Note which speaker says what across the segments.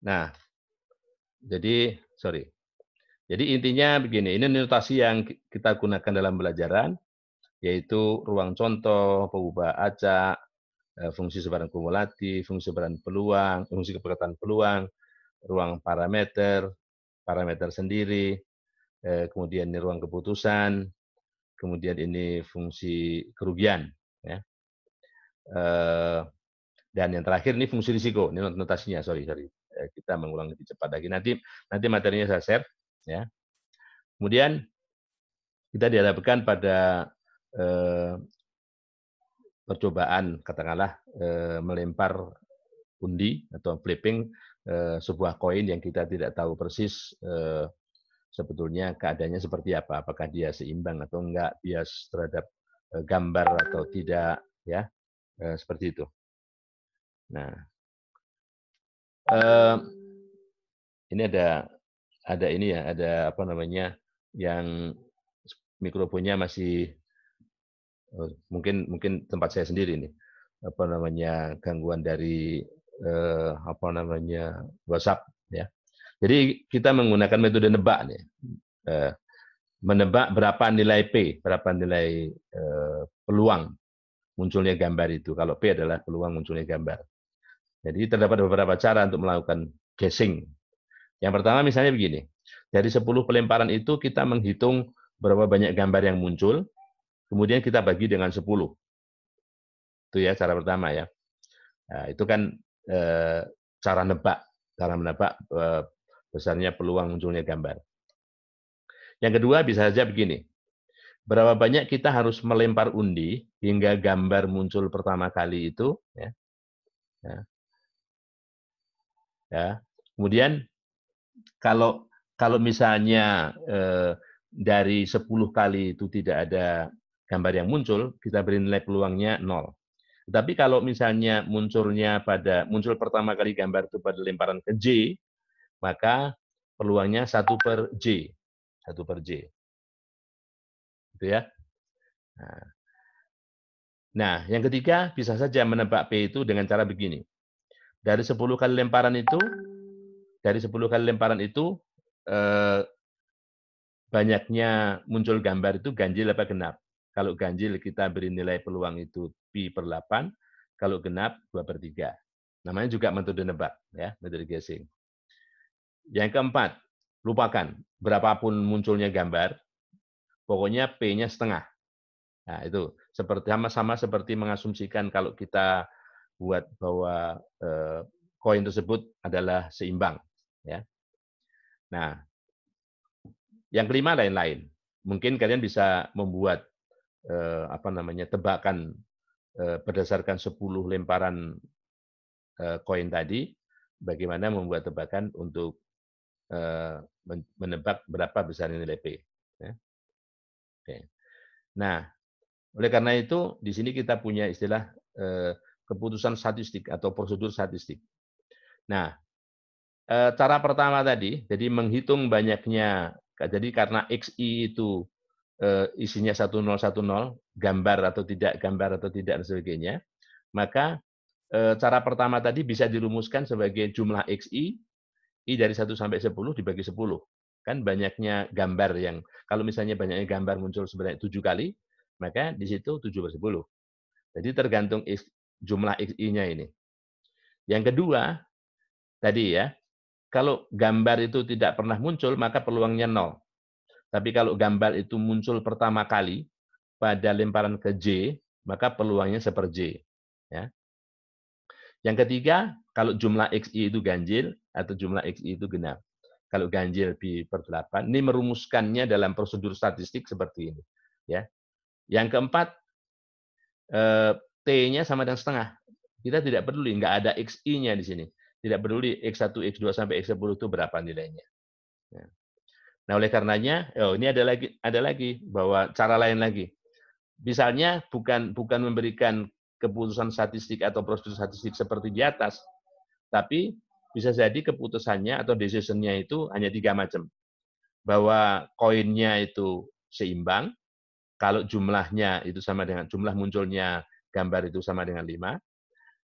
Speaker 1: Nah, sorry. Jadi intinya begini, ini notasi yang kita gunakan dalam pembelajaran, yaitu ruang contoh, pengubah acak, fungsi sebaran kumulatif, fungsi sebaran peluang, fungsi keberkatan peluang, ruang parameter, parameter sendiri, kemudian ini ruang keputusan, kemudian ini fungsi kerugian, ya. Dan yang terakhir ini fungsi risiko, ini notasinya, sorry. Kita mengulang lebih cepat lagi. Nanti materinya saya share, ya. Kemudian kita dihadapkan pada percobaan, katakanlah melempar undi atau flipping sebuah koin yang kita tidak tahu persis sebetulnya keadaannya seperti apa, apakah dia seimbang atau enggak, bias terhadap gambar atau tidak, ya, seperti itu. Nah, ini ada ini ya, ada apa namanya, yang mikrofonnya masih mungkin tempat saya sendiri nih, apa namanya, gangguan dari apa namanya, WhatsApp, ya. Jadi kita menggunakan metode nebak nih, menebak berapa nilai P, berapa nilai peluang munculnya gambar itu. Kalau P adalah peluang munculnya gambar. Jadi terdapat beberapa cara untuk melakukan guessing. Yang pertama misalnya begini, dari 10 pelemparan itu kita menghitung berapa banyak gambar yang muncul, kemudian kita bagi dengan 10. Itu ya cara pertama ya. Nah, itu kan cara menebak besarnya peluang munculnya gambar. Yang kedua bisa saja begini, berapa banyak kita harus melempar undi hingga gambar muncul pertama kali itu, ya. Kemudian kalau misalnya dari 10 kali itu tidak ada gambar yang muncul, kita beri nilai peluangnya 0. Tapi kalau misalnya muncul pertama kali gambar itu pada lemparan ke J, maka peluangnya 1/J. 1/J. Gitu ya. Nah, yang ketiga bisa saja menebak P itu dengan cara begini. Dari 10 kali lemparan itu banyaknya muncul gambar itu ganjil apa genap. Kalau ganjil kita beri nilai peluang itu Pi/8, kalau genap 2/3. Namanya juga metode nebak, ya, metode guessing. Yang keempat, lupakan berapapun munculnya gambar, pokoknya P-nya setengah. Nah, itu sama seperti mengasumsikan kalau kita buat bahwa koin tersebut adalah seimbang, ya. Nah, yang kelima lain-lain. Mungkin kalian bisa membuat apa namanya, tebakan berdasarkan 10 lemparan koin tadi, bagaimana membuat tebakan untuk menebak berapa besar nilai P. Ya. Oke. Nah, oleh karena itu di sini kita punya istilah keputusan statistik atau prosedur statistik. Nah, cara pertama tadi, jadi menghitung banyaknya, jadi karena XI itu isinya 1010, gambar atau tidak, dan sebagainya, maka cara pertama tadi bisa dirumuskan sebagai jumlah XI, I dari 1 sampai 10 dibagi 10. Kan banyaknya gambar yang, kalau misalnya banyaknya gambar muncul sebanyak 7 kali, maka di situ 7/10. Jadi tergantung jumlah XI-nya ini. Yang kedua, tadi ya, kalau gambar itu tidak pernah muncul, maka peluangnya 0. Tapi kalau gambar itu muncul pertama kali pada lemparan ke J, maka peluangnya 1/J. Ya. Yang ketiga, kalau jumlah XI itu ganjil atau jumlah XI itu genap. Kalau ganjil Pi/8, ini merumuskannya dalam prosedur statistik seperti ini. Ya. Yang keempat, T-nya sama dengan setengah. Kita tidak peduli, nggak ada XI-nya di sini. Tidak peduli X1, X2, sampai X10 itu berapa nilainya. Ya. Nah, oleh karenanya, ini ada lagi bahwa cara lain lagi. Misalnya bukan memberikan keputusan statistik atau prosedur statistik seperti di atas, tapi bisa jadi keputusannya atau decision-nya itu hanya 3 macam. Bahwa koinnya itu seimbang, kalau jumlahnya itu sama dengan jumlah munculnya gambar itu sama dengan 5,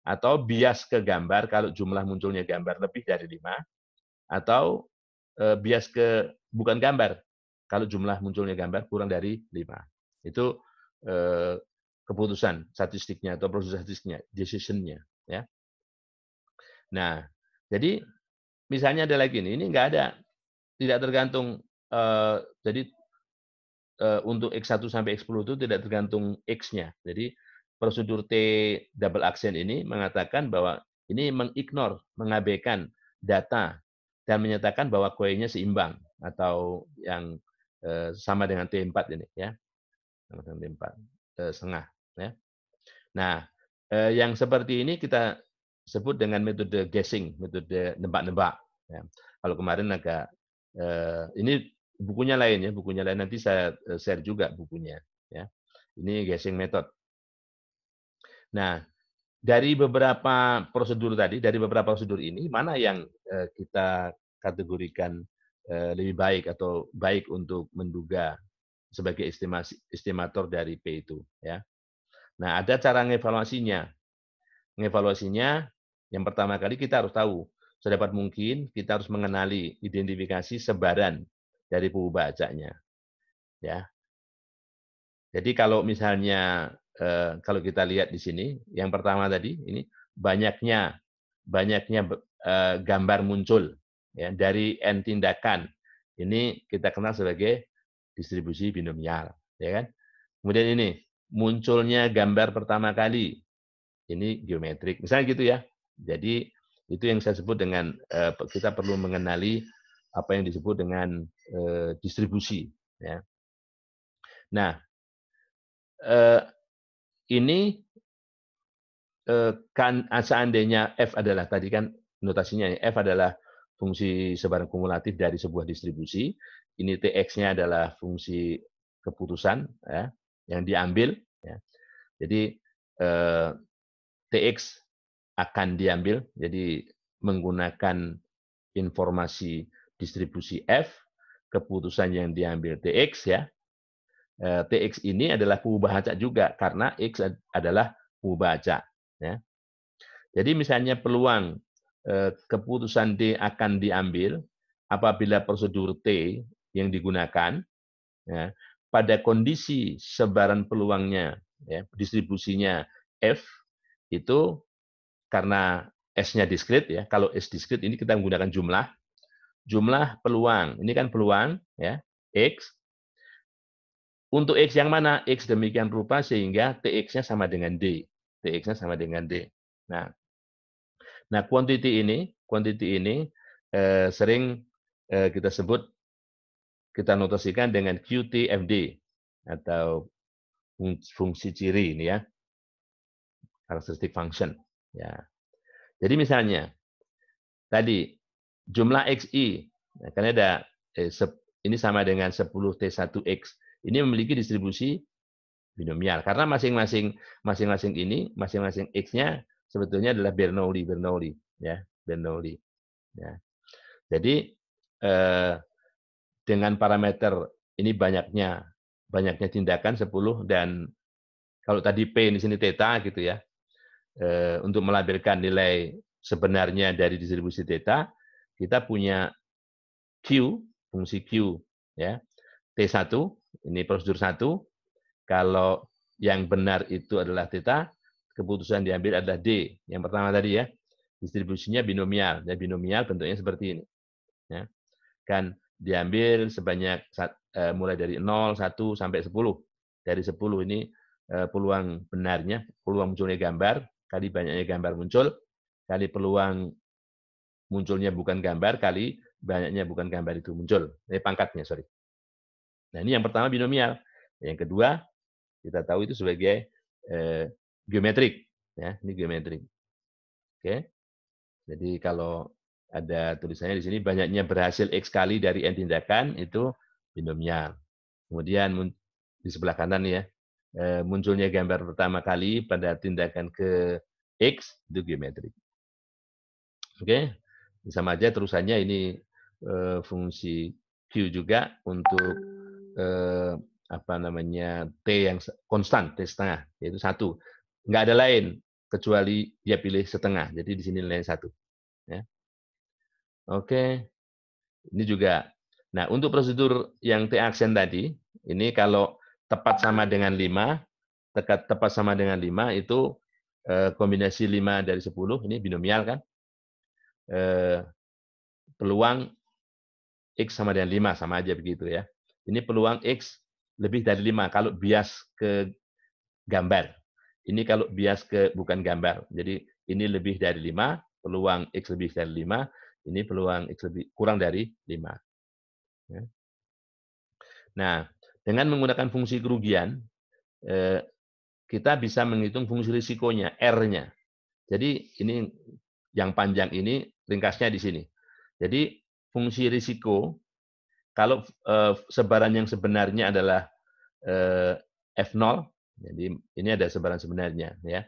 Speaker 1: atau bias ke gambar kalau jumlah munculnya gambar lebih dari 5, atau bias ke bukan gambar kalau jumlah munculnya gambar kurang dari 5. Itu keputusan statistiknya atau proses statistiknya, decision-nya, ya. Nah, jadi misalnya ada lagi nih, ini nggak ada, tidak tergantung, jadi untuk X1 sampai X10 itu tidak tergantung X-nya. Jadi prosedur T double accent ini mengatakan bahwa ini mengabaikan data dan menyatakan bahwa kuenya seimbang atau yang sama dengan T4 ini, ya, sama dengan T4 setengah, ya. Nah, yang seperti ini kita sebut dengan metode guessing, metode nebak-nebak. Ya. Kalau kemarin agak ini bukunya lain ya, bukunya lain nanti saya share juga bukunya. Ya, ini guessing method. Nah, dari beberapa prosedur tadi, dari beberapa prosedur ini, mana yang kita kategorikan lebih baik atau baik untuk menduga sebagai estimator dari P itu, ya. Nah, ada cara ngevaluasinya. Ngevaluasinya, yang pertama kali kita harus tahu, sedapat mungkin kita harus mengenali identifikasi sebaran dari pengubah ajaknya. Ya. Jadi kalau misalnya kalau kita lihat di sini, yang pertama tadi ini banyaknya gambar muncul ya dari n tindakan. Ini kita kenal sebagai distribusi binomial, ya kan? Kemudian ini munculnya gambar pertama kali, ini geometrik, misalnya gitu ya. Jadi itu yang saya sebut dengan kita perlu mengenali apa yang disebut dengan distribusi. Ya. Nah, ini kan seandainya F adalah tadi kan notasinya F adalah fungsi sebaran kumulatif dari sebuah distribusi, ini Tx-nya adalah fungsi keputusan ya, yang diambil. Ya. Jadi Tx akan diambil, jadi menggunakan informasi distribusi F, keputusan yang diambil Tx ya. Tx ini adalah pengubah acak juga karena X adalah pengubah acak. Ya. Jadi misalnya peluang keputusan D akan diambil apabila prosedur T yang digunakan ya, pada kondisi sebaran peluangnya, ya, distribusinya F itu karena S-nya diskrit ya. Kalau S diskrit ini kita menggunakan jumlah peluang. Ini kan peluang ya X. Untuk X yang mana? X demikian rupa sehingga Tx-nya sama dengan D. Tx-nya sama dengan D. Nah, quantity ini sering kita sebut, kita notasikan dengan QTFD atau fungsi ciri ini ya, characteristic function. Ya. Jadi misalnya tadi jumlah xi, karena ada ini sama dengan 10T1X, ini memiliki distribusi binomial karena masing-masing x-nya sebetulnya adalah Bernoulli ya, Bernoulli. Ya. Jadi dengan parameter ini banyaknya tindakan 10 dan kalau tadi P di sini theta gitu ya. Untuk melampirkan nilai sebenarnya dari distribusi theta, kita punya Q, fungsi Q ya. T1 ini prosedur 1. Kalau yang benar itu adalah theta, keputusan diambil adalah D. Yang pertama tadi ya. Distribusinya binomial. Dan binomial bentuknya seperti ini. Ya. Kan diambil sebanyak mulai dari 0, 1 sampai 10. Dari 10 ini peluang benarnya, peluang munculnya gambar, kali banyaknya gambar muncul, kali peluang munculnya bukan gambar, kali banyaknya bukan gambar itu muncul. Ini pangkatnya, sorry. Nah, ini yang pertama binomial. Yang kedua, kita tahu itu sebagai geometrik. Ya, ini geometrik. Oke. Jadi kalau ada tulisannya di sini, banyaknya berhasil X kali dari N tindakan, itu binomial. Kemudian di sebelah kanan ya, munculnya gambar pertama kali pada tindakan ke X, itu geometrik. Oke, sama aja terusannya ini fungsi Q juga untuk apa namanya T yang konstan, T setengah, yaitu 1. Nggak ada lain. kecuali dia pilih setengah. Jadi di sini nilainya 1. Ya. Oke, ini juga. Nah, untuk prosedur yang T-aksen tadi, ini kalau tepat sama dengan 5, tepat sama dengan 5 itu kombinasi 5 dari 10, ini binomial kan, peluang X sama dengan 5, sama aja begitu ya. Ini peluang X lebih dari 5 kalau bias ke gambar. Ini kalau bias ke bukan gambar. Jadi ini lebih dari 5, peluang X lebih dari 5, ini peluang X lebih kurang dari 5. Ya. Nah, dengan menggunakan fungsi kerugian, kita bisa menghitung fungsi risikonya, R-nya. Jadi ini yang panjang ini ringkasnya di sini. Jadi fungsi risiko, kalau sebaran yang sebenarnya adalah F0, jadi ini ada sebaran sebenarnya ya,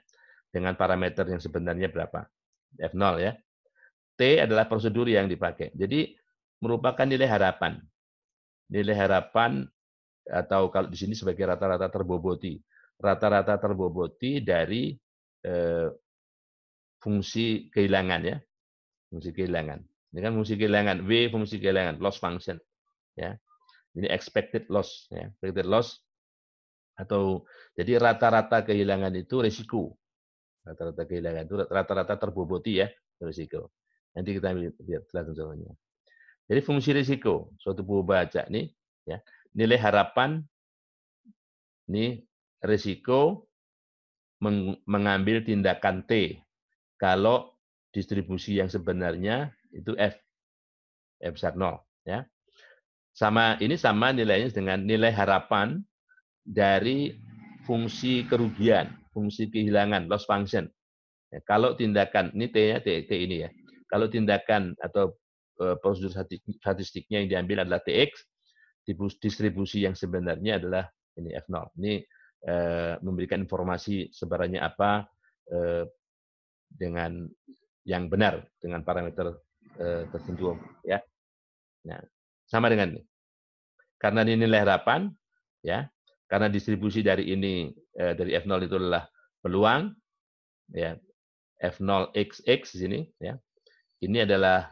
Speaker 1: dengan parameter yang sebenarnya berapa? F0 ya. T adalah prosedur yang dipakai. Jadi merupakan nilai harapan. Nilai harapan atau kalau di sini sebagai rata-rata terboboti. Rata-rata terboboti dari fungsi kehilangan ya. Fungsi kehilangan. Ini kan fungsi kehilangan. W fungsi kehilangan, loss function. Ya. Ini expected loss. Ya. Expected loss atau jadi rata-rata kehilangan itu risiko. Rata-rata kehilangan itu rata-rata terboboti ya risiko. Nanti kita lihat contohnya. Jadi fungsi risiko suatu buah baca nih ya, nilai harapan ini risiko mengambil tindakan T kalau distribusi yang sebenarnya itu F besar 0 ya. Ini sama nilainya dengan nilai harapan dari fungsi kerugian, fungsi kehilangan, loss function. Ya, kalau tindakan, ini T-nya T ini ya. Kalau tindakan atau prosedur statistiknya yang diambil adalah TX, distribusi yang sebenarnya adalah ini F0. Ini memberikan informasi sebarannya apa dengan yang benar, dengan parameter tertentu. Ya. Nah, sama dengan ini. Karena ini nilai harapan, ya, karena distribusi dari ini dari F0 itu adalah peluang, ya, F0XX di sini, ya. Ini adalah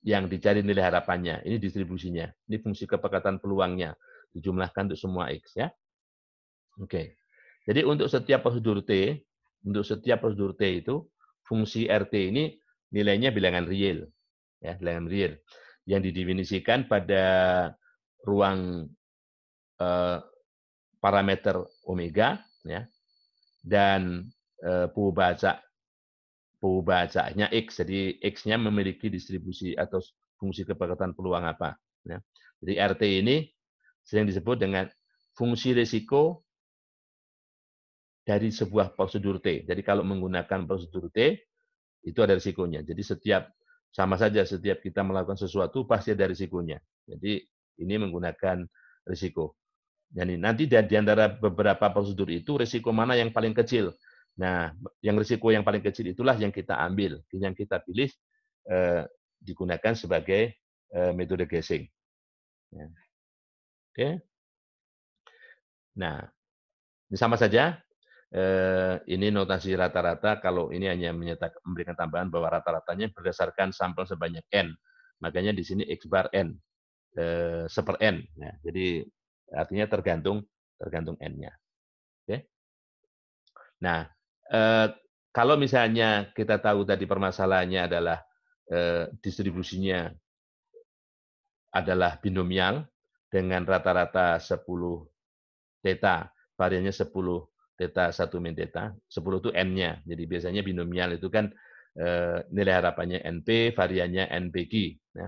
Speaker 1: yang dicari nilai harapannya. Ini distribusinya. Ini fungsi kepekatan peluangnya dijumlahkan untuk semua X, ya. Oke. Jadi untuk setiap prosedur T, itu fungsi RT ini nilainya bilangan real, ya, bilangan real yang didefinisikan pada ruang parameter omega, ya, dan bacanya X. Jadi X-nya memiliki distribusi atau fungsi kepekatan peluang apa. Ya. Jadi RT ini sering disebut dengan fungsi risiko dari sebuah prosedur T. Jadi kalau menggunakan prosedur T, itu ada risikonya. Jadi sama saja setiap kita melakukan sesuatu pasti ada risikonya. Jadi ini menggunakan risiko. Dan nanti di antara beberapa prosedur itu risiko mana yang paling kecil. Nah, yang risiko yang paling kecil itulah yang kita ambil, yang kita pilih digunakan sebagai metode guessing. Ya. Oke. Nah, ini sama saja. Ini notasi rata-rata. Kalau ini hanya memberikan tambahan bahwa rata-ratanya berdasarkan sampel sebanyak n. Makanya di sini x bar n seper n. Nah, jadi artinya tergantung n-nya. Oke. Nah, kalau misalnya kita tahu tadi permasalahannya adalah distribusinya adalah binomial dengan rata-rata 10 theta, variannya 10 theta 1 min theta, 10 itu n-nya. Jadi biasanya binomial itu kan nilai harapannya NP, variannya NPQ. Ya.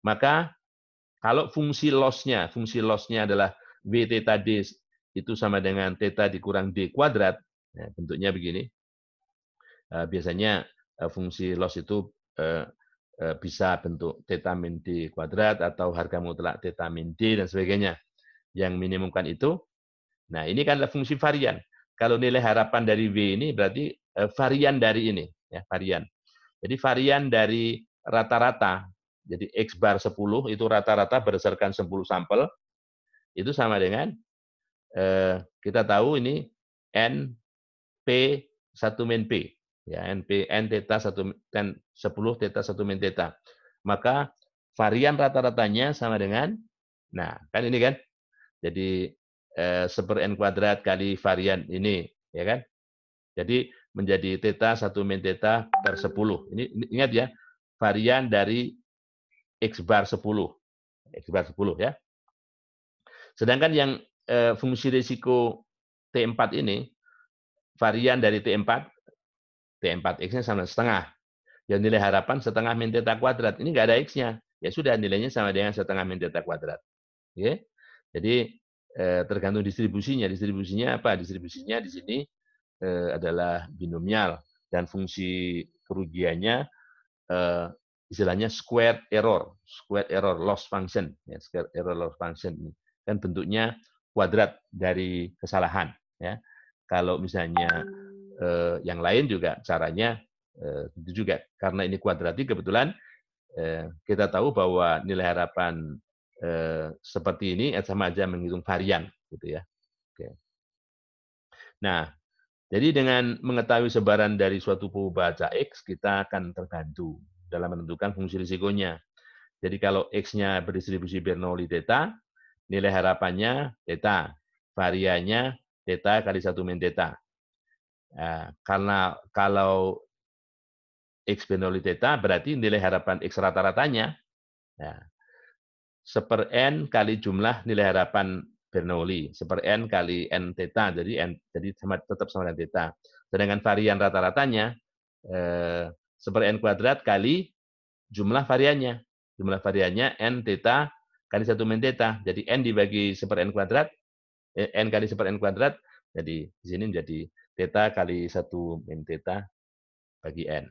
Speaker 1: Maka kalau fungsi loss-nya adalah W theta D itu sama dengan theta dikurang D kuadrat, ya, bentuknya begini. Biasanya fungsi loss itu bisa bentuk theta min D kuadrat atau harga mutlak theta min D dan sebagainya. Yang minimumkan itu. Nah, ini kan adalah fungsi varian. Kalau nilai harapan dari W ini berarti varian dari ini, ya, varian. Jadi varian dari rata-rata. Jadi X bar 10 itu rata-rata berdasarkan 10 sampel. Itu sama dengan kita tahu ini N, P, 1 min P. Ya, NP, N theta 10 theta 1 min theta. Maka varian rata-ratanya sama dengan, nah kan ini kan, jadi 1/n kuadrat kali varian ini, ya kan? Jadi menjadi theta 1 min theta per 10. Ini ingat ya, varian dari X bar 10. X bar 10 ya. Sedangkan yang fungsi risiko T4 ini, varian dari T4 X-nya sama setengah. Ya nilai harapan setengah min theta kuadrat. Ini nggak ada X-nya. Ya sudah, nilainya sama dengan setengah min theta kuadrat. Oke? Jadi tergantung distribusinya. Distribusinya apa? Distribusinya di sini adalah binomial. Dan fungsi kerugiannya istilahnya squared error loss function. Ya, squared error loss function. Kan bentuknya kuadrat dari kesalahan. Ya. Kalau misalnya yang lain juga caranya itu juga, karena ini kuadratik kebetulan kita tahu bahwa nilai harapan seperti ini sama aja menghitung varian, gitu ya. Oke. Nah, jadi dengan mengetahui sebaran dari suatu baca X, kita akan terbantu dalam menentukan fungsi risikonya. Jadi kalau X-nya berdistribusi Bernoulli theta, nilai harapannya theta, variannya theta kali 1 min theta. Nah, karena kalau X Bernoulli theta berarti nilai harapan X rata-ratanya nah, 1/n kali jumlah nilai harapan Bernoulli, 1/n kali n theta, jadi tetap sama dengan theta. Sedangkan varian rata-ratanya 1/n kuadrat kali jumlah variannya. Jumlah variannya n theta kali 1 min theta. Jadi n dibagi 1/n kuadrat, n kali 1/n kuadrat, jadi di sini menjadi theta kali 1 min theta bagi n.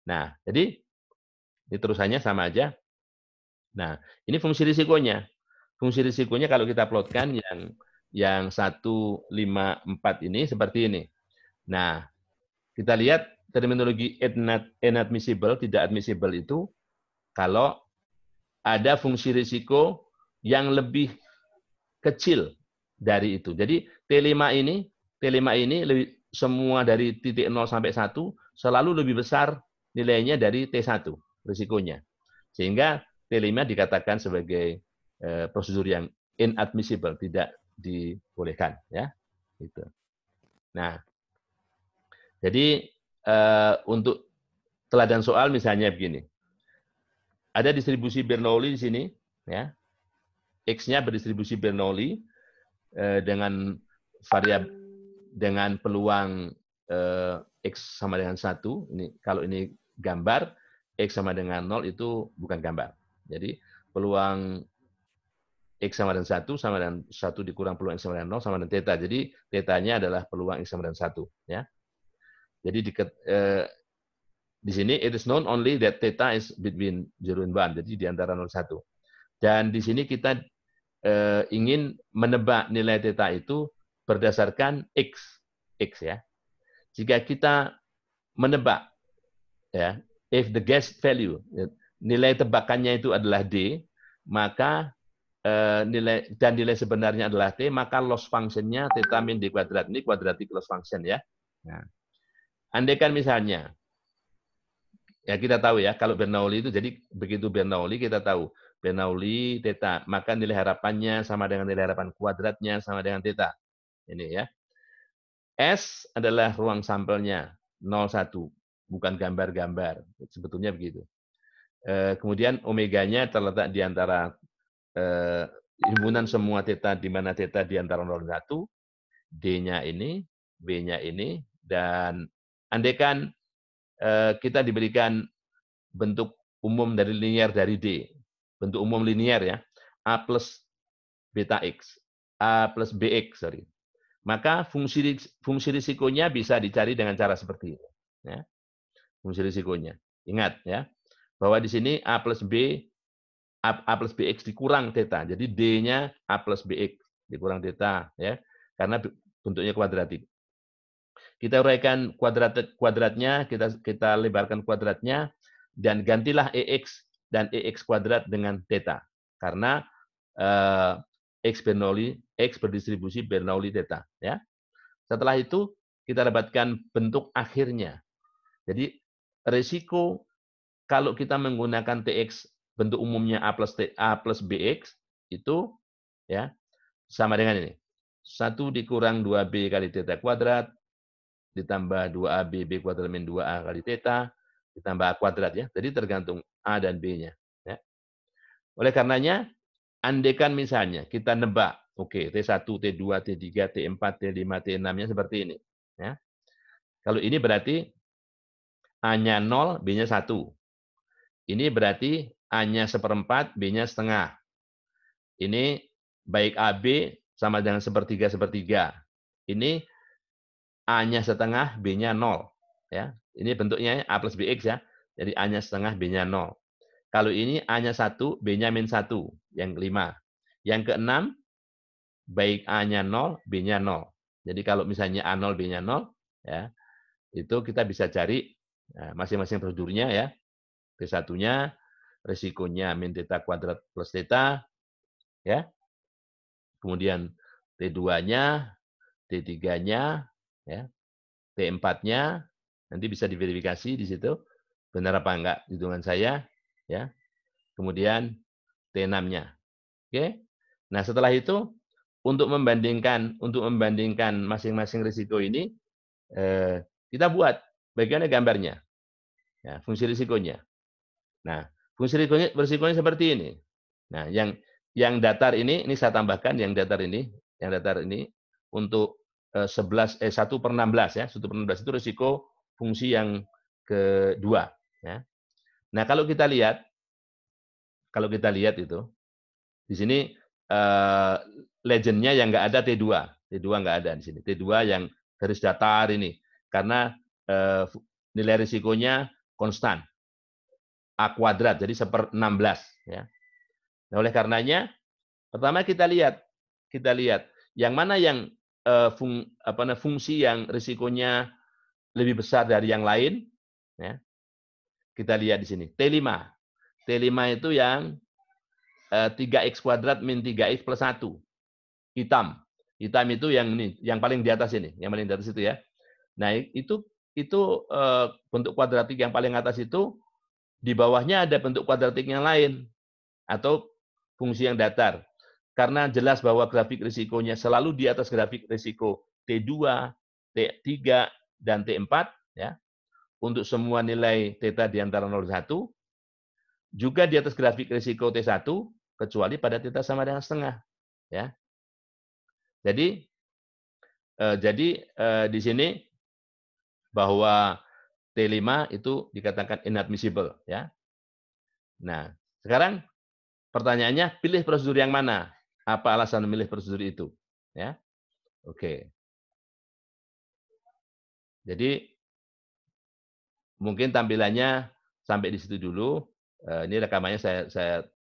Speaker 1: Nah, jadi diterusannya sama aja. Nah, ini fungsi risikonya. Fungsi risikonya kalau kita plotkan yang 1, 5, 4 ini seperti ini. Nah, kita lihat terminologi inadmissible, tidak admissible itu kalau ada fungsi risiko yang lebih kecil dari itu. Jadi T5 ini semua dari titik 0 sampai 1 selalu lebih besar nilainya dari T1 risikonya. Sehingga T5 dikatakan sebagai prosedur yang inadmissible, tidak dibolehkan, ya. Gitu. Nah, jadi untuk teladan soal misalnya begini. Ada distribusi Bernoulli di sini, ya. X-nya berdistribusi Bernoulli dengan dengan peluang X sama dengan 1. Ini kalau ini gambar, X sama dengan 0 itu bukan gambar. Jadi peluang X sama dengan 1 sama dengan 1 dikurang peluang X sama dengan 0 sama dengan theta. Jadi theta-nya adalah peluang X sama dengan 1. Ya. Jadi di sini it is known only that theta is between 0 and 1. Jadi di antara 0 dan 1. Dan di sini kita ingin menebak nilai theta itu berdasarkan X ya. Jika kita menebak, ya, if the guess value, nilai tebakannya itu adalah D, maka nilai sebenarnya adalah T, maka loss function-nya theta min D kuadrat. Ini quadratic loss function, ya. Nah, andaikan misalnya, ya kita tahu ya, kalau Bernoulli itu, jadi begitu Bernoulli kita tahu, Bernoulli theta, maka nilai harapannya sama dengan nilai harapan kuadratnya sama dengan theta. Ini ya. S adalah ruang sampelnya, 0,1, bukan gambar-gambar. Sebetulnya begitu. Kemudian omeganya terletak di antara himpunan semua theta, di mana theta di antara 0 dan 1, D-nya ini, B-nya ini, dan andaikan kita diberikan bentuk umum dari linear dari D, bentuk umum linear ya, A plus beta X, A plus BX, sorry. Maka fungsi risikonya bisa dicari dengan cara seperti ini. Ya. Fungsi risikonya. Ingat ya, bahwa di sini A plus BX dikurang theta. Jadi D-nya A plus BX dikurang theta, ya, karena bentuknya kuadratik. Kita uraikan kuadratnya, kita lebarkan kuadratnya, dan gantilah EX dan EX kuadrat dengan theta. Karena X berdistribusi Bernoulli theta. Ya. Setelah itu kita dapatkan bentuk akhirnya. Jadi risiko kalau kita menggunakan TX bentuk umumnya A plus BX itu ya sama dengan ini. 1 dikurang 2B kali theta kuadrat ditambah 2AB B kuadrat min 2A kali theta ditambah A kuadrat ya. Jadi tergantung A dan B-nya. Ya. Oleh karenanya, andaikan misalnya kita nebak, oke, T1, T2, T3, T4, T5, T6-nya seperti ini. Ya. Kalau ini berarti A-nya 0, B-nya 1. Ini berarti A-nya seperempat, B-nya setengah. Ini baik AB sama dengan sepertiga-sepertiga. Ini A-nya setengah, B-nya 0. Ya. Ini bentuknya A plus BX ya. Jadi A-nya setengah, B-nya 0. Kalau ini A-nya 1, B-nya min 1. Yang kelima. Yang keenam, baik A-nya 0, B-nya 0. Jadi kalau misalnya A0, B-nya 0, ya, itu kita bisa cari masing-masing prosedurnya ya. T1-nya risikonya min theta kuadrat plus theta, ya. Kemudian T2-nya, T3-nya, ya. T4-nya nanti bisa diverifikasi di situ benar apa enggak hitungan saya, ya. Kemudian T6-nya. Oke. Nah, setelah itu untuk membandingkan masing-masing risiko ini kita buat bagaimana gambarnya. Ya, fungsi risikonya. Nah, fungsi risikonya seperti ini. Nah, yang datar ini saya tambahkan yang datar ini untuk 1/16 ya, 1/16 itu risiko fungsi yang kedua. Ya. Nah, kalau kita lihat itu di sini legend-nya yang nggak ada T2, nggak ada di sini. T2 yang garis datar ini karena nilai risikonya konstan. A kuadrat, jadi 1/16. Ya. Nah, oleh karenanya, pertama kita lihat yang mana yang fungsi yang risikonya lebih besar dari yang lain. Ya. Kita lihat di sini, T5. T5 itu yang 3x kuadrat min 3x plus 1. Hitam. Hitam itu yang ini, yang paling di atas ini, yang paling di atas itu ya. Nah, itu bentuk kuadratik yang paling atas itu di bawahnya ada bentuk kuadratik yang lain atau fungsi yang datar. Karena jelas bahwa grafik risikonya selalu di atas grafik risiko T2, T3, dan T4 ya. Untuk semua nilai theta di antara 0 dan 1 juga di atas grafik risiko T1 kecuali pada theta sama dengan setengah ya. Jadi di sini bahwa T5 itu dikatakan inadmissible ya. Nah, sekarang pertanyaannya pilih prosedur yang mana? Apa alasan memilih prosedur itu? Ya. Oke. Jadi mungkin tampilannya sampai di situ dulu. Ini rekamannya saya